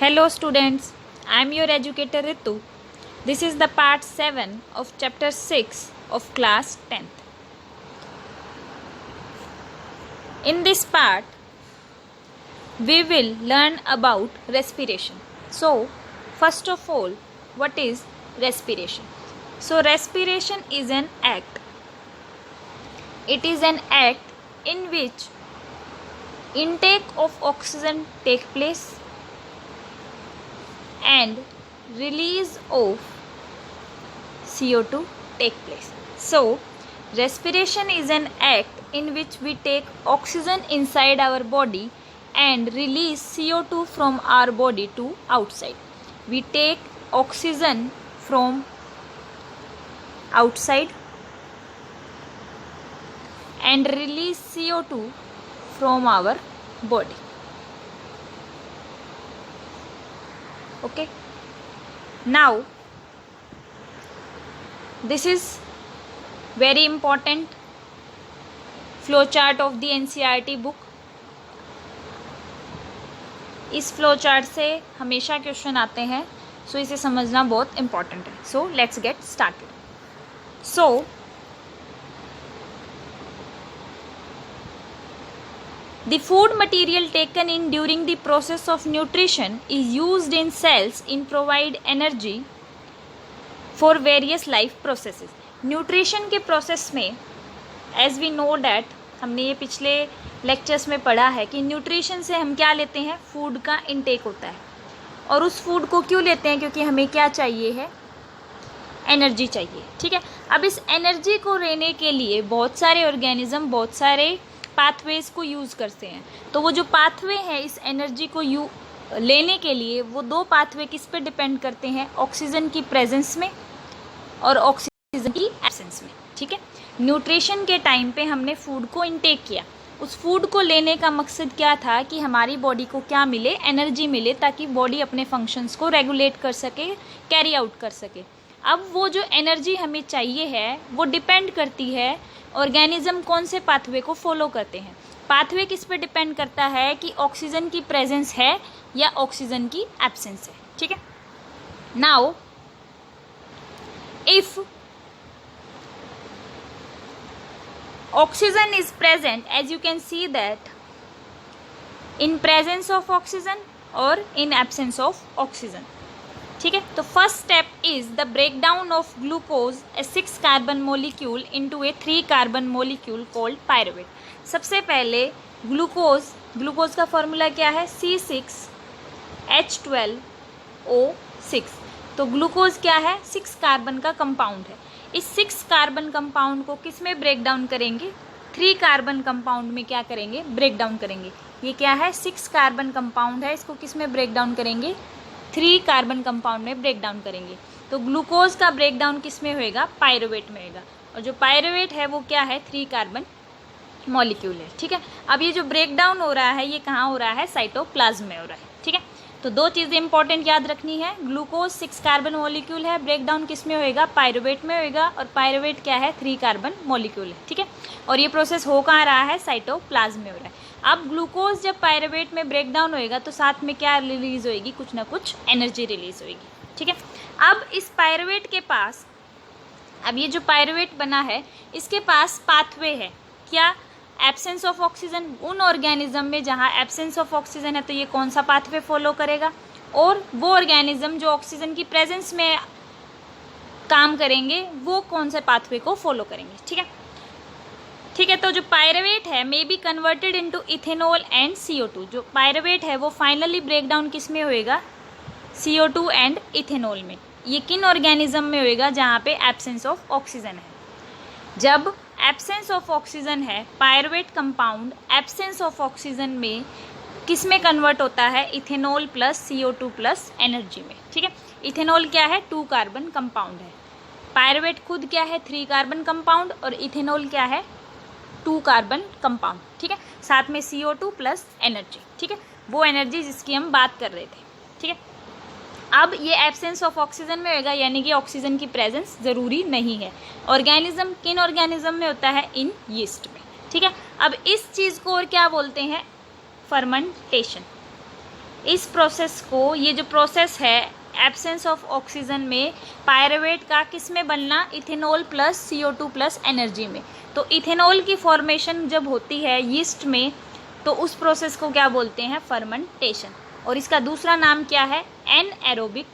Hello students, I am your educator Ritu. This is the part 7 of chapter 6 of class 10th. In this part, we will learn about respiration. So, first of all, what is respiration? So, respiration is an act. It is an act in which intake of oxygen take place and release of CO2 take place. So, respiration is an act in which we take oxygen inside our body and release CO2 from our body to outside. We take oxygen from outside and release CO2 from our body. Okay, now this is very important flow chart of the NCERT book. इस flow chart से हमेशा question आते हैं, सो इसे समझना बहुत important है. So let's get started. So the food material taken in during the process of nutrition is used in cells in provide energy for various life processes. Nutrition के process में as we know that हमने ये पिछले lectures में पढ़ा है कि nutrition से हम क्या लेते हैं, फूड का इनटेक होता है. और उस फूड को क्यों लेते हैं, क्योंकि हमें क्या चाहिए है, एनर्जी चाहिए. ठीक है, अब इस एनर्जी को लेने के लिए बहुत सारे ऑर्गेनिज्म बहुत सारे पाथवेज को यूज़ करते हैं. तो वो जो पाथवे हैं इस एनर्जी को लेने के लिए, वो दो पाथवे किस पे डिपेंड करते हैं, ऑक्सीजन की प्रेजेंस में और ऑक्सीजन की एब्सेंस में. ठीक है, न्यूट्रिशन के टाइम पे हमने फूड को इनटेक किया. उस फूड को लेने का मकसद क्या था कि हमारी बॉडी को क्या मिले, एनर्जी मिले, ताकि बॉडी अपने फंक्शंस को रेगुलेट कर सके, कैरी आउट कर सके. अब वो जो एनर्जी हमें चाहिए है वो डिपेंड करती है ऑर्गेनिज्म कौन से पाथवे को फॉलो करते हैं. पाथवे किस पे डिपेंड करता है कि ऑक्सीजन की प्रेजेंस है या ऑक्सीजन की एब्सेंस है. ठीक है, now if oxygen is present, as you can see that in presence of oxygen or in absence of oxygen. ठीक है, तो first step is the breakdown of glucose A 6 carbon molecule into A 3 carbon molecule called pyruvate. सबसे पहले glucose का formula क्या है, C6H12O6. तो glucose क्या है, 6 कार्बन का कंपाउंड है. इस 6 कार्बन कंपाउंड को किस में ब्रेक डाउन करेंगे, 3 कार्बन कंपाउंड में क्या करेंगे, ब्रेक डाउन करेंगे. ये क्या है, 6 कार्बन कंपाउंड है, इसको किस में ब्रेक डाउन करेंगे, 3 कार्बन कंपाउंड में ब्रेक डाउन करेंगे. तो ग्लूकोज का ब्रेक डाउन किस में होएगा, पायरुवेट में होएगा. और जो पायरुवेट है वो क्या है, 3 कार्बन मॉलिक्यूल है. ठीक है, अब ये जो ब्रेक डाउन हो रहा है ये कहाँ हो रहा है, साइटोप्लाज्म में हो रहा है. ठीक है, तो दो चीज़ें इंपॉर्टेंट याद रखनी है. ग्लूकोज 6 कार्बन मॉलिक्यूल है, ब्रेक डाउन किस में होएगा, पायरुवेट में होएगा. और पायरुवेट क्या है, 3 कार्बन मॉलिक्यूल है. ठीक है, और ये प्रोसेस हो कहाँ रहा है, साइटोप्लाज्म में हो रहा है. अब ग्लूकोज जब पायरुवेट में ब्रेक डाउन होएगा तो साथ में क्या रिलीज होएगी, कुछ ना कुछ एनर्जी रिलीज होएगी. ठीक है, अब इस पायरुवेट के पास, अब ये जो पायरुवेट बना है इसके पास पाथवे है, क्या, एब्सेंस ऑफ ऑक्सीजन. उन ऑर्गेनिज्म में जहाँ एब्सेंस ऑफ ऑक्सीजन है तो ये कौन सा पाथवे फॉलो करेगा, और वो ऑर्गेनिज्म जो ऑक्सीजन की प्रेजेंस में काम करेंगे वो कौन से पाथवे को फॉलो करेंगे. ठीक है, ठीक है, तो जो पायरुवेट है may be converted into ethanol and CO2. जो पायरुवेट है वो फाइनली ब्रेक डाउन किस में होएगा, CO2 एंड इथेनॉल में. ये किन ऑर्गेनिज्म में होएगा, जहाँ पे एब्सेंस ऑफ ऑक्सीजन है. जब एब्सेंस ऑफ ऑक्सीजन है, pyruvate compound absence of oxygen में किस में कन्वर्ट होता है, ethanol plus CO2 plus energy में. ठीक है, इथेनॉल क्या है, 2 कार्बन कंपाउंड है. पायरुवेट खुद क्या है, 3 कार्बन कंपाउंड. और इथेनॉल क्या है, 2 कार्बन कंपाउंड. ठीक है, साथ में CO2 प्लस एनर्जी. ठीक है, वो एनर्जी जिसकी हम बात कर रहे थे. ठीक है, अब ये एब्सेंस ऑफ ऑक्सीजन में होगा, यानी कि ऑक्सीजन की प्रेजेंस ज़रूरी नहीं है. ऑर्गेनिज्म किन ऑर्गेनिज्म में होता है, इन यीस्ट में. ठीक है, अब इस चीज़ को और क्या बोलते हैं, फर्मेंटेशन. इस प्रोसेस को, ये जो प्रोसेस है एब्सेंस ऑफ ऑक्सीजन में, पायरुवेट का किस में बनना, ethanol plus CO2 plus energy में। तो इथेनॉल की फॉर्मेशन जब होती है यीस्ट में, तो उस प्रोसेस को क्या बोलते हैं, फर्मेंटेशन। और इसका दूसरा नाम क्या है, एनएरोबिक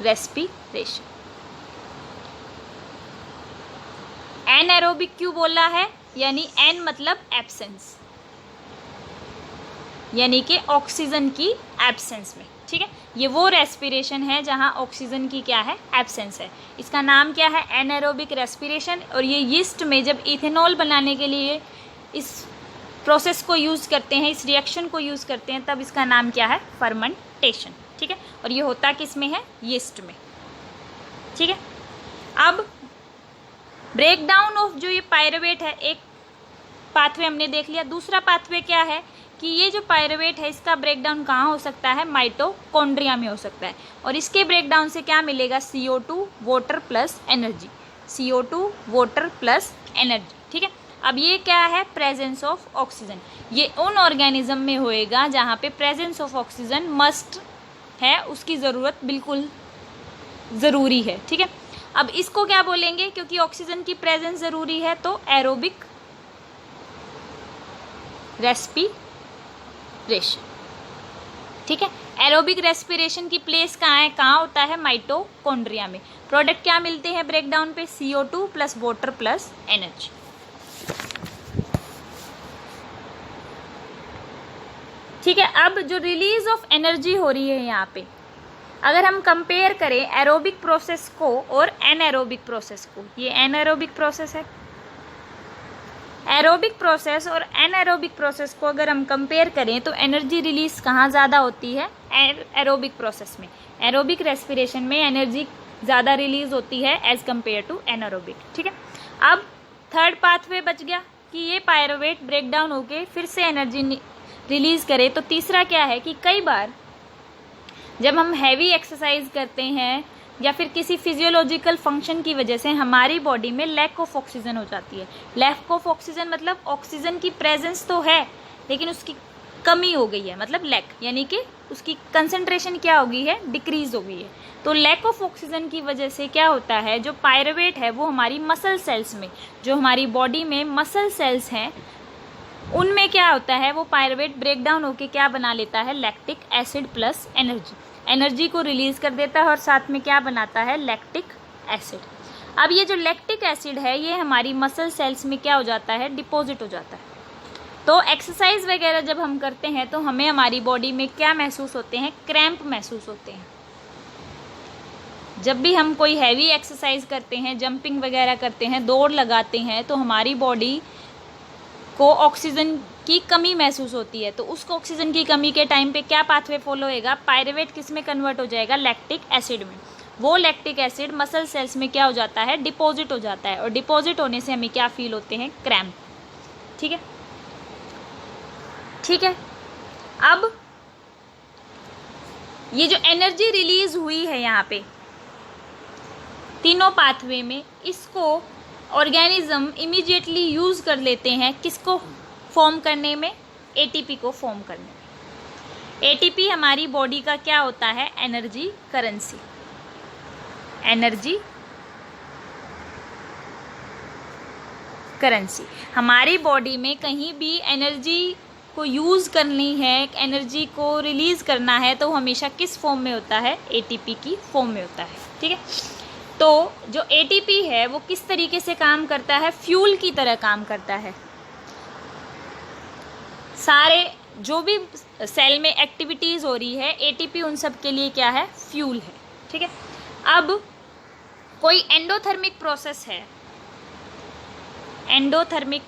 रेस्पिरेशन। एनएरोबिक क्यों बोला है, यानी एन मतलब एब्सेंस, यानी कि ऑक्सीजन की एब्सेंस में, ठीक है। ये वो रेस्पिरेशन है जहां ऑक्सीजन की क्या है, एब्सेंस है। इसका नाम क्या है, एनएरोबिक रेस्पिरेशन। और ये यीस्ट में जब इथेनॉल बनाने के लिए इस प्रोसेस को यूज़ करते हैं, इस रिएक्शन को यूज़ करते हैं, तब इसका नाम क्या है, फर्मेंटेशन, ठीक है। और ये होता किस में है, यीस्ट में, ठीक है। अब ब्रेक डाउन ऑफ जो ये पायरुवेट है, एक पाथवे हमने देख लिया। दूसरा पाथवे क्या है कि ये जो पायरुवेट है इसका ब्रेकडाउन कहाँ हो सकता है, माइटोकॉन्ड्रिया में हो सकता है। और इसके ब्रेकडाउन से क्या मिलेगा, CO2 water plus energy, CO2 water plus energy, ठीक है। अब ये क्या है, प्रेजेंस ऑफ ऑक्सीजन। ये उन ऑर्गेनिज्म में होएगा जहाँ पे प्रेजेंस ऑफ ऑक्सीजन मस्ट है, उसकी ज़रूरत बिल्कुल ज़रूरी है, ठीक है। अब इसको क्या बोलेंगे, क्योंकि ऑक्सीजन की प्रेजेंस ज़रूरी है, तो एरोबिक रेस्पिरेशन, ठीक है। एरोबिक रेस्पिरेशन की प्लेस कहाँ है, कहाँ होता है, माइटोकॉन्ड्रिया में। प्रोडक्ट क्या मिलते हैं ब्रेकडाउन पे, CO2 plus water plus energy. ठीक है। अब जो रिलीज ऑफ एनर्जी हो रही है यहाँ पे, अगर हम कंपेयर करें एरोबिक प्रोसेस को और एनएरोबिक प्रोसेस को, ये एनएरोबिक प्रोसेस है, एरोबिक प्रोसेस और एनएरोबिक प्रोसेस को अगर हम कंपेयर करें तो एनर्जी रिलीज कहाँ ज़्यादा होती है, एरोबिक प्रोसेस में। एरोबिक रेस्पिरेशन में एनर्जी ज़्यादा रिलीज होती है एज कंपेयर टू एनएरोबिक, ठीक है। अब थर्ड पाथवे बच गया कि ये पायरुवेट ब्रेकडाउन होके फिर से एनर्जी रिलीज करे। तो तीसरा क्या है कि कई बार जब हम हैवी एक्सरसाइज करते हैं या फिर किसी फिजियोलॉजिकल फंक्शन की वजह से हमारी बॉडी में लैक ऑफ ऑक्सीजन हो जाती है। लैक ऑफ ऑक्सीजन मतलब ऑक्सीजन की प्रेजेंस तो है लेकिन उसकी कमी हो गई है, मतलब लैक, यानी कि उसकी कंसंट्रेशन क्या हो गई है, डिक्रीज हो गई है। तो लैक ऑफ ऑक्सीजन की वजह से क्या होता है, जो पायरुवेट है वो हमारी मसल सेल्स में, जो हमारी बॉडी में मसल सेल्स हैं उनमें क्या होता है, वो पायरुवेट ब्रेक डाउन होकर क्या बना लेता है, लैक्टिक एसिड प्लस एनर्जी को रिलीज कर देता है और साथ में क्या बनाता है, लैक्टिक एसिड। अब ये जो लैक्टिक एसिड है ये हमारी मसल सेल्स में क्या हो जाता है, डिपॉजिट हो जाता है। तो एक्सरसाइज वगैरह जब हम करते हैं तो हमें हमारी बॉडी में क्या महसूस होते हैं, क्रैम्प महसूस होते हैं। जब भी हम कोई हैवी एक्सरसाइज करते हैं, जंपिंग वगैरह करते हैं, दौड़ लगाते हैं, तो हमारी बॉडी को ऑक्सीजन की कमी महसूस होती है। तो उस ऑक्सीजन की कमी के टाइम पे क्या पाथवे फॉलो होएगा, पायरुवेट किस में कन्वर्ट हो जाएगा, लैक्टिक एसिड में। वो लैक्टिक एसिड मसल सेल्स में क्या हो जाता है, डिपॉजिट हो जाता है, और डिपॉजिट होने से हमें क्या फील होते हैं, क्रैम्प, ठीक है। ठीक है। अब ये जो एनर्जी रिलीज हुई है यहाँ पे तीनों पाथवे में, इसको ऑर्गेनिज्म इमीडिएटली यूज़ कर लेते हैं किसको फॉर्म करने में, एटीपी को फॉर्म करने में। एटीपी हमारी बॉडी का क्या होता है, एनर्जी करेंसी। एनर्जी करेंसी हमारी बॉडी में कहीं भी एनर्जी को यूज़ करनी है, एनर्जी को रिलीज़ करना है, तो हमेशा किस फॉर्म में होता है, एटीपी की फॉर्म में होता है, ठीक है। तो जो एटीपी है वो किस तरीके से काम करता है, फ्यूल की तरह काम करता है। सारे जो भी सेल में एक्टिविटीज़ हो रही है, एटीपी उन सब के लिए क्या है, फ्यूल है, ठीक है। अब कोई एंडोथर्मिक प्रोसेस है, एंडोथर्मिक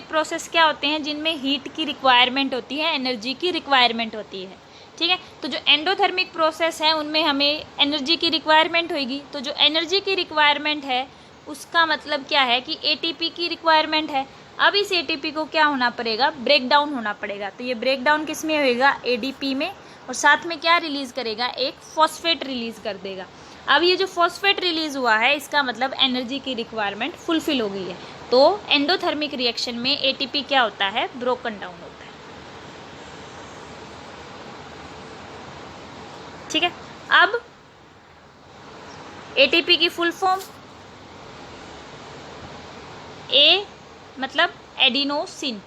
प्रोसेस क्या होते हैं, जिनमें हीट की रिक्वायरमेंट होती है, एनर्जी की रिक्वायरमेंट होती है, ठीक है। तो जो एंडोथर्मिक प्रोसेस है उनमें हमें एनर्जी की रिक्वायरमेंट होगी। तो जो एनर्जी की रिक्वायरमेंट है उसका मतलब क्या है कि एटीपी की रिक्वायरमेंट है। अब इस एटीपी को क्या होना पड़ेगा, ब्रेक डाउन होना पड़ेगा। तो ये ब्रेक डाउन किस में होएगा, एडीपी में, और साथ में क्या रिलीज़ करेगा, एक फॉस्फेट रिलीज़ कर देगा। अब ये जो फॉस्फेट रिलीज हुआ है इसका मतलब एनर्जी की रिक्वायरमेंट फुलफिल हो गई है। तो एंडोथर्मिक रिएक्शन में एटीपी क्या होता है, ब्रोकन डाउन होता है। ठीक है, अब एटीपी की फुल फॉर्म, ए मतलब एडिनोसिन,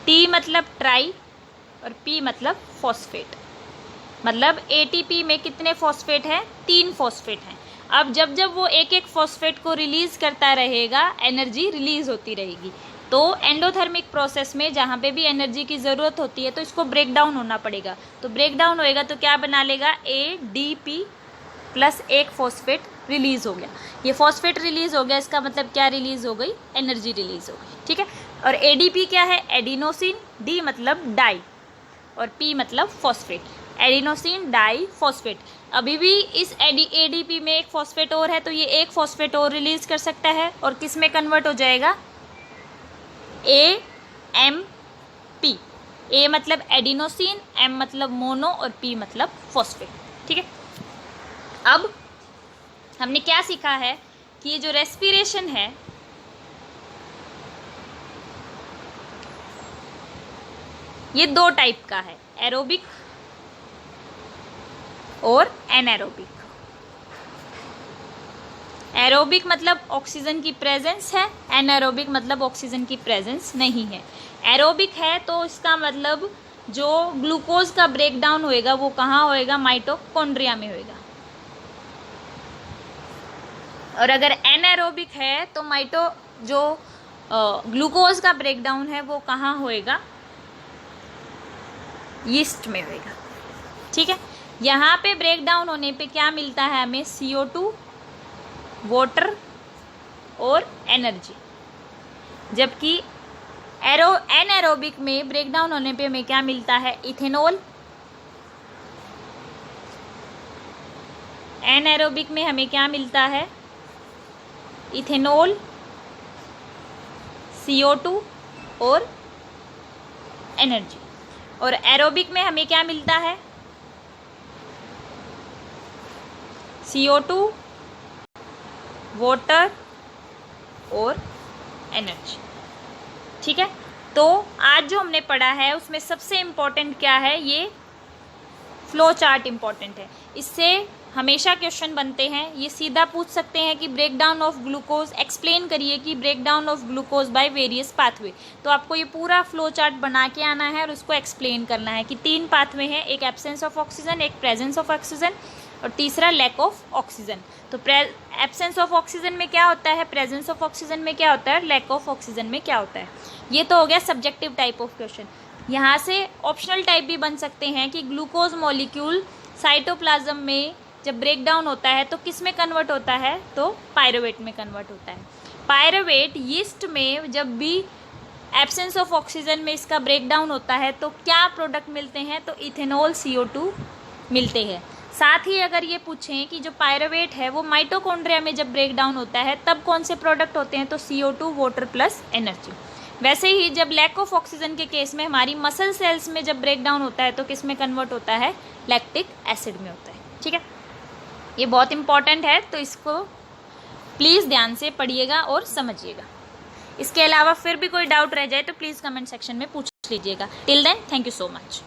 टी मतलब ट्राई और पी मतलब फॉस्फेट। मतलब एटीपी में कितने फॉस्फेट हैं, 3 फॉस्फेट हैं। अब जब जब वो एक एक फॉस्फेट को रिलीज करता रहेगा एनर्जी रिलीज होती रहेगी। तो एंडोथर्मिक प्रोसेस में जहाँ पे भी एनर्जी की ज़रूरत होती है तो इसको ब्रेक डाउन होना पड़ेगा। तो ब्रेक डाउन होएगा तो क्या बना लेगा, ADP प्लस एक फॉस्फेट रिलीज हो गया। ये फॉस्फेट रिलीज हो गया, इसका मतलब क्या रिलीज हो गई, एनर्जी रिलीज हो गई। ठीक है, और ADP क्या है, एडिनोसिन, D मतलब डाई और P मतलब फॉस्फेट, एडिनोसिन डाई फॉस्फेट। अभी भी इस ADP में एक फॉस्फेट और है तो ये एक फॉस्फेट और रिलीज कर सकता है और किस में कन्वर्ट हो जाएगा, AMP। A मतलब एडिनोसिन, M मतलब मोनो और P मतलब फॉस्फेट। ठीक है, अब हमने क्या सीखा है कि ये जो रेस्पिरेशन है ये 2 टाइप का है, एरोबिक और एनारोबिक। एरोबिक मतलब ऑक्सीजन की प्रेजेंस है, एनारोबिक मतलब ऑक्सीजन की प्रेजेंस नहीं है। एरोबिक है तो इसका मतलब जो ग्लूकोज का ब्रेक डाउन होएगा वो कहाँ होएगा, माइटोकॉन्ड्रिया में होएगा। और अगर एनारोबिक है तो जो ग्लूकोज का ब्रेक डाउन है वो कहाँ होएगा, यीस्ट में होएगा। ठीक है, यहाँ पे ब्रेक डाउन होने पे क्या मिलता है हमें, CO2, वाटर और एनर्जी। जबकि एनारोबिक में ब्रेक डाउन होने पे हमें क्या मिलता है, इथेनॉल। एनारोबिक में हमें क्या मिलता है, इथेनॉल, CO2 और एनर्जी। और एरोबिक में हमें क्या मिलता है, CO2, वाटर और एनर्जी। ठीक है, तो आज जो हमने पढ़ा है उसमें सबसे इम्पोर्टेंट क्या है, ये फ्लो चार्ट इम्पोर्टेंट है। इससे हमेशा क्वेश्चन बनते हैं, ये सीधा पूछ सकते हैं कि break down of glucose, explain करिए कि break down of glucose by various pathway. तो आपको ये पूरा फ्लो चार्ट बना के आना है और उसको एक्सप्लेन करना है कि 3 पाथवे हैं, एक एब्सेंस ऑफ ऑक्सीजन, एक प्रेजेंस ऑफ ऑक्सीजन और तीसरा लैक ऑफ ऑक्सीजन। तो एब्सेंस ऑफ ऑक्सीजन में क्या होता है, प्रेजेंस ऑफ ऑक्सीजन में क्या होता है, लैक ऑफ ऑक्सीजन में क्या होता है। ये तो हो गया सब्जेक्टिव टाइप ऑफ क्वेश्चन। यहाँ से ऑप्शनल टाइप भी बन सकते हैं कि ग्लूकोज मॉलिक्यूल साइटोप्लाज्म में जब ब्रेक डाउन होता है तो किस में कन्वर्ट होता है, तो पायरुवेट में कन्वर्ट होता है। पायरुवेट यीस्ट में जब भी एब्सेंस ऑफ ऑक्सीजन में इसका ब्रेक डाउन होता है तो क्या प्रोडक्ट मिलते हैं, तो इथेनॉल, CO2 मिलते हैं। साथ ही अगर ये पूछें कि जो पायरुवेट है वो माइटोकॉन्ड्रिया में जब ब्रेक डाउन होता है तब कौन से प्रोडक्ट होते हैं, तो CO2, वाटर प्लस एनर्जी। वैसे ही जब लैक ऑफ ऑक्सीजन के केस में हमारी मसल सेल्स में जब ब्रेक डाउन होता है तो किस में कन्वर्ट होता है, लैक्टिक एसिड में होता है। ठीक है, ये बहुत इंपॉर्टेंट है तो इसको प्लीज़ ध्यान से पढ़िएगा और समझिएगा। इसके अलावा फिर भी कोई डाउट रह जाए तो प्लीज़ कमेंट सेक्शन में पूछ लीजिएगा। Till then, thank you so much.